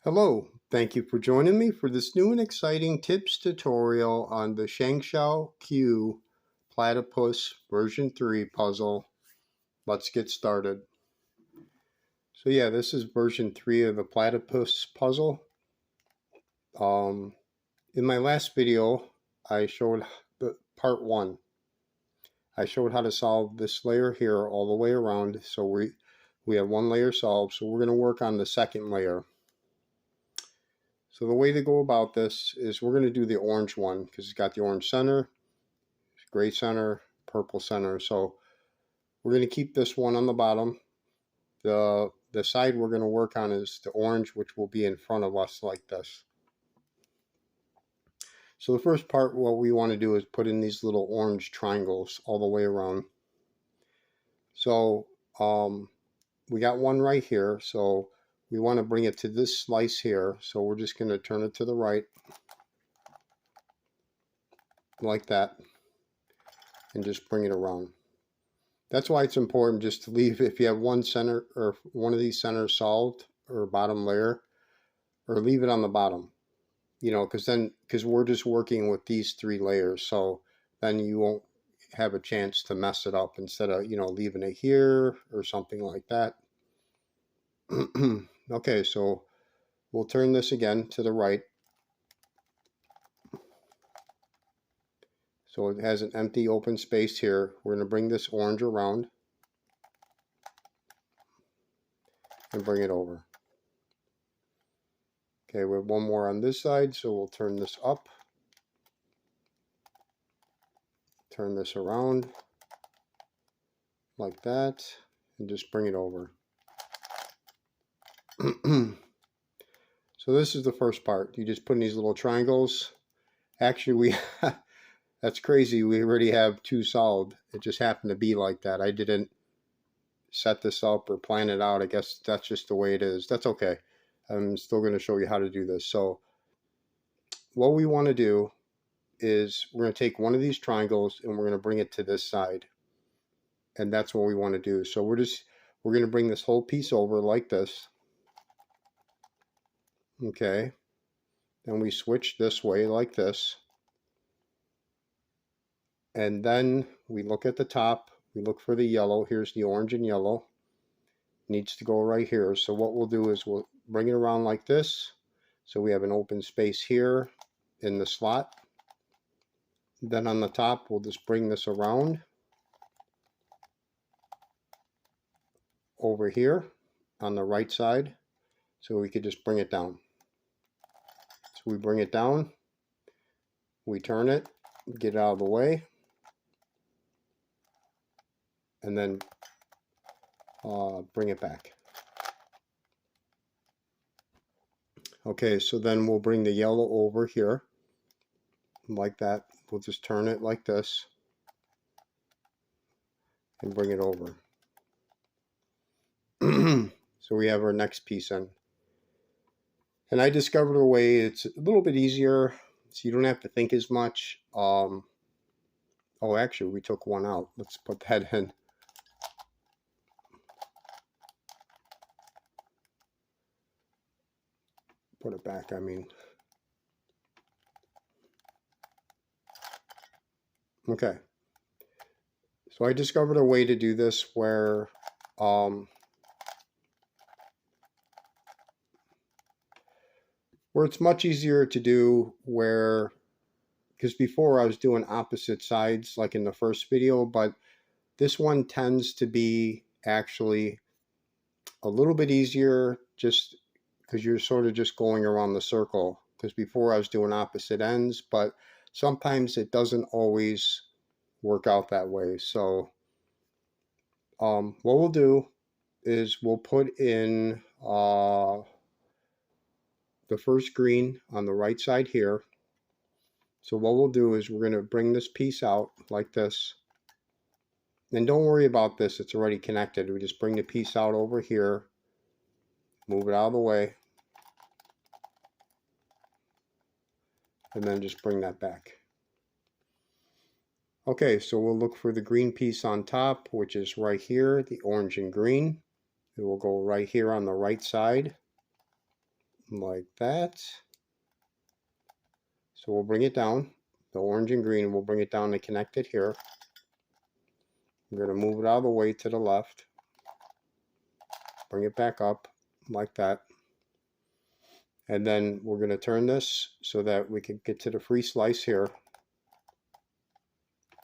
Hello, thank you for joining me for this new and exciting tips tutorial on the Sengso Q Platypus version 3 puzzle. Let's get started. So yeah, this is version 3 of the Platypus puzzle. In my last video, I showed the part 1. I showed how to solve this layer here all the way around. So we have one layer solved, so we're going to work on the second layer. So the way to go about this is we're going to do the orange one because it's got the orange center, gray center, purple center. So we're going to keep this one on the bottom. The side we're going to work on is the orange, which will be in front of us like this. So the first part, what we want to do is put in these little orange triangles all the way around. So we got one right here. So we want to bring it to this slice here. So we're just going to turn it to the right like that and just bring it around. That's why it's important just to leave, if you have one center or one of these centers solved or bottom layer, or leave it on the bottom, because we're just working with these 3 layers. So then you won't have a chance to mess it up instead of, leaving it here or something like that. Okay, so we'll turn this again to the right. So it has an empty open space here. We're going to bring this orange around and bring it over. Okay, we have one more on this side, so we'll turn this up. Turn this around like that and just bring it over. So this is the first part. You just put in these little triangles. Actually, that's crazy. We already have 2 solved. It just happened to be like that. I didn't set this up or plan it out. I guess that's just the way it is. That's okay. I'm still going to show you how to do this. So what we want to do is we're going to take one of these triangles and we're going to bring it to this side. And that's what we want to do. So we're going to bring this whole piece over like this. Okay. Then we switch this way like this. And then we look at the top. We look for the yellow. Here's the orange and yellow. Needs to go right here. So what we'll do is we'll bring it around like this. So we have an open space here in the slot. Then on the top, we'll just bring this around over here on the right side. So we could just bring it down. So we bring it down. We turn it, get it out of the way. And then bring it back. Okay, so then we'll bring the yellow over here like that. We'll just turn it like this and bring it over. So we have our next piece in. And I discovered a way, it's a little bit easier, so you don't have to think as much. Oh, actually, we took one out. Let's put that in. Put it back, I mean. Okay. So I discovered a way to do this where it's much easier to do, where, because before I was doing opposite sides like in the first video, but this one tends to be actually a little bit easier just because you're sort of just going around the circle, because before I was doing opposite ends, but sometimes it doesn't always work out that way. So what we'll do is we'll put in the first green on the right side here. So what we'll do is we're going to bring this piece out like this. And don't worry about this, it's already connected. We just bring the piece out over here, move it out of the way, and then just bring that back. Okay, so we'll look for the green piece on top, which is right here, the orange and green. It will go right here on the right side. like that. So we'll bring it down, the orange and green, we'll bring it down to connect it here. We're going to move it out of the way to the left. Bring it back up like that. And then we're going to turn this so that we can get to the free slice here.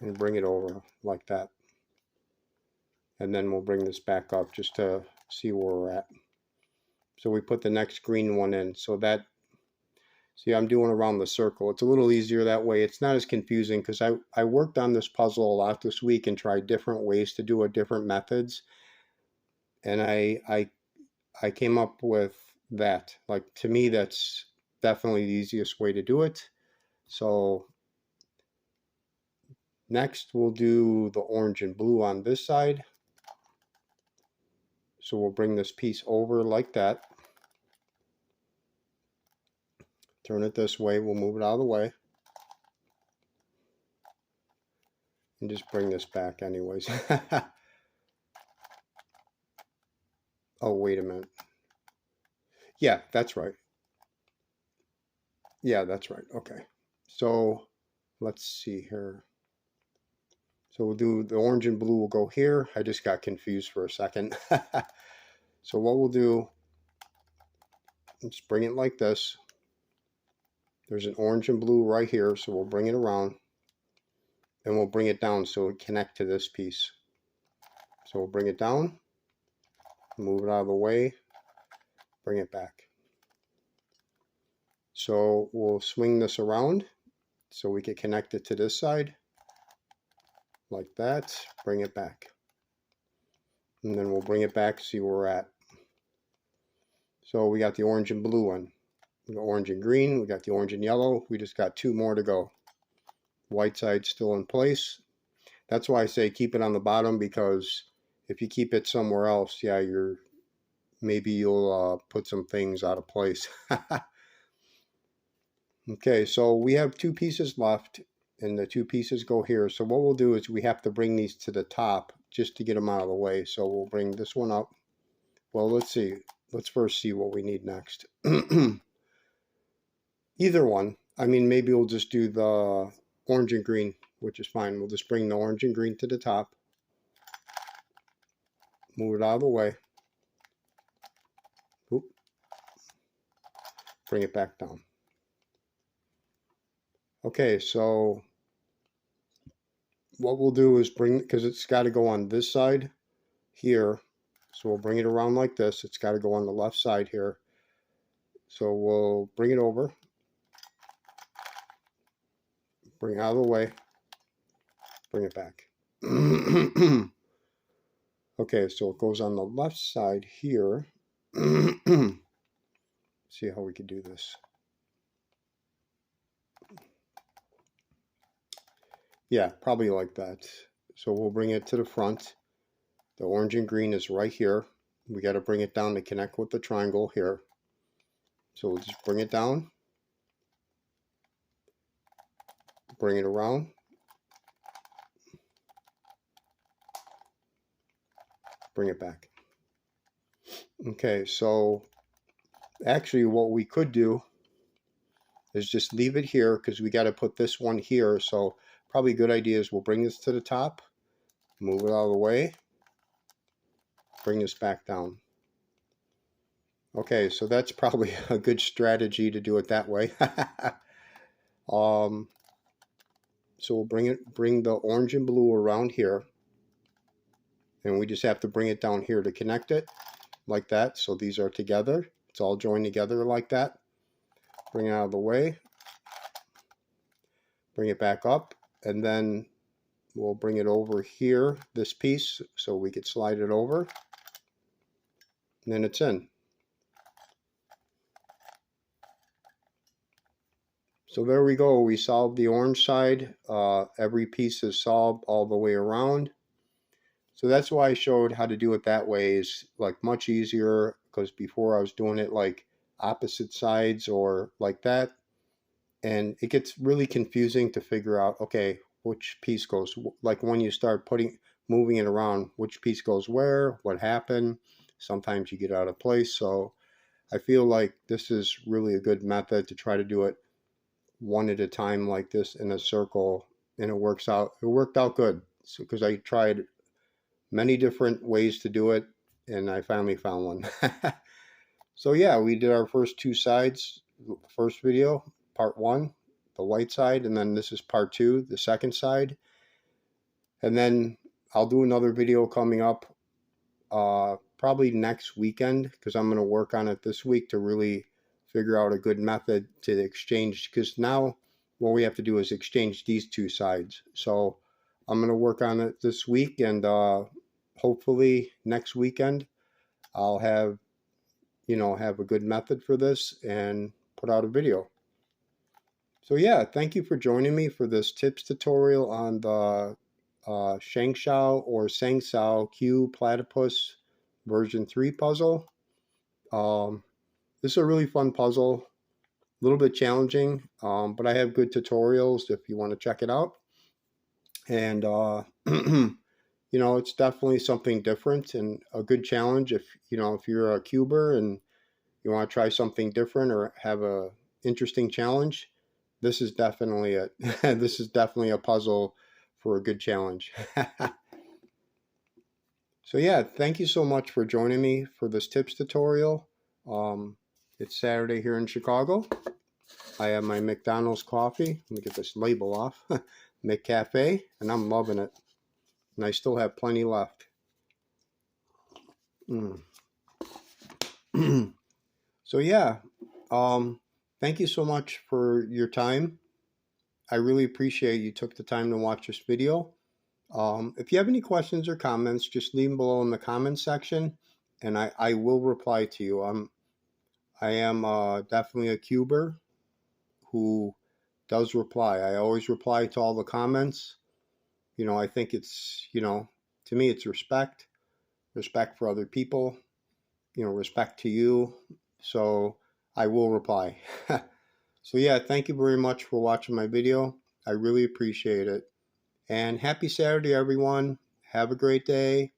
And bring it over like that. And then we'll bring this back up just to see where we're at. So we put the next green one in. So that, see, I'm doing around the circle. It's a little easier that way. It's not as confusing because I worked on this puzzle a lot this week and tried different ways to do it, different methods. And I came up with that. Like, to me, that's definitely the easiest way to do it. So next we'll do the orange and blue on this side. So we'll bring this piece over like that. Turn it this way. We'll move it out of the way. And just bring this back anyways. Oh, wait a minute. Yeah, that's right. Yeah, that's right. Okay. So let's see here. So we'll do the orange and blue will go here. I just got confused for a second. So what we'll do, let's bring it like this. There's an orange and blue right here. So we'll bring it around and we'll bring it down so it connect to this piece. So we'll bring it down, move it out of the way, bring it back. So we'll swing this around so we can connect it to this side like that, bring it back. And then we'll bring it back, see where we're at. So we got the orange and blue one. The orange and green, we got the orange and yellow. We just got 2 more to go. White side still in place. That's why I say keep it on the bottom, because if you keep it somewhere else, yeah, maybe you'll put some things out of place. Okay, so we have 2 pieces left, and the 2 pieces go here. So what we'll do is we have to bring these to the top just to get them out of the way. So we'll bring this one up. Well, let's see. Let's first see what we need next. Either one. I mean, maybe we'll just do the orange and green, which is fine. We'll just bring the orange and green to the top. Move it out of the way. Oop. Bring it back down. Okay, so what we'll do is bring, because it's got to go on this side here, so we'll bring it around like this. It's got to go on the left side here. So we'll bring it over, bring it out of the way, bring it back. Okay, so it goes on the left side here. See how we can do this. Yeah, probably like that. So we'll bring it to the front. The orange and green is right here. We got to bring it down to connect with the triangle here. So we'll just bring it down. Bring it around. Bring it back. Okay, so actually what we could do is just leave it here because we got to put this one here. So probably a good idea is we'll bring this to the top, move it out of the way, bring this back down. Okay, so that's probably a good strategy to do it that way. So we'll bring the orange and blue around here, and we just have to bring it down here to connect it like that. So these are together. It's all joined together like that. Bring it out of the way, bring it back up, and then we'll bring it over here, this piece, so we could slide it over, and then it's in. So there we go. We solved the orange side. Every piece is solved all the way around. So that's why I showed how to do it that way, is like much easier, because before I was doing it like opposite sides or like that. And it gets really confusing to figure out, okay, which piece goes, like when you start moving it around, which piece goes where, what happened. Sometimes you get out of place. So I feel like this is really a good method to try to do it one at a time like this in a circle, and it works out. It worked out good. So because I tried many different ways to do it, and I finally found one. So yeah, we did our first two sides. First video, part one, the white side, and then this is part two, the second side. And then I'll do another video coming up probably next weekend, because I'm going to work on it this week to really figure out a good method to exchange, because now what we have to do is exchange these two sides. So I'm going to work on it this week, and hopefully next weekend I'll have a good method for this and put out a video. So yeah, thank you for joining me for this tips tutorial on the Sengso or Sengso Q Platypus version 3 puzzle. This is a really fun puzzle, a little bit challenging, but I have good tutorials if you want to check it out. And it's definitely something different and a good challenge if you're a cuber and you want to try something different or have a interesting challenge. This is definitely it. This is definitely a puzzle for a good challenge. So yeah, thank you so much for joining me for this tips tutorial. It's Saturday here in Chicago. I have my McDonald's coffee. Let me get this label off. McCafe, and I'm loving it. And I still have plenty left. So yeah, thank you so much for your time. I really appreciate you took the time to watch this video. If you have any questions or comments, just leave them below in the comments section, and I will reply to you. I am definitely a cuber who does reply. I always reply to all the comments. I think it's, to me, it's respect for other people, respect to you. So I will reply. So yeah, thank you very much for watching my video. I really appreciate it. And happy Saturday, everyone. Have a great day.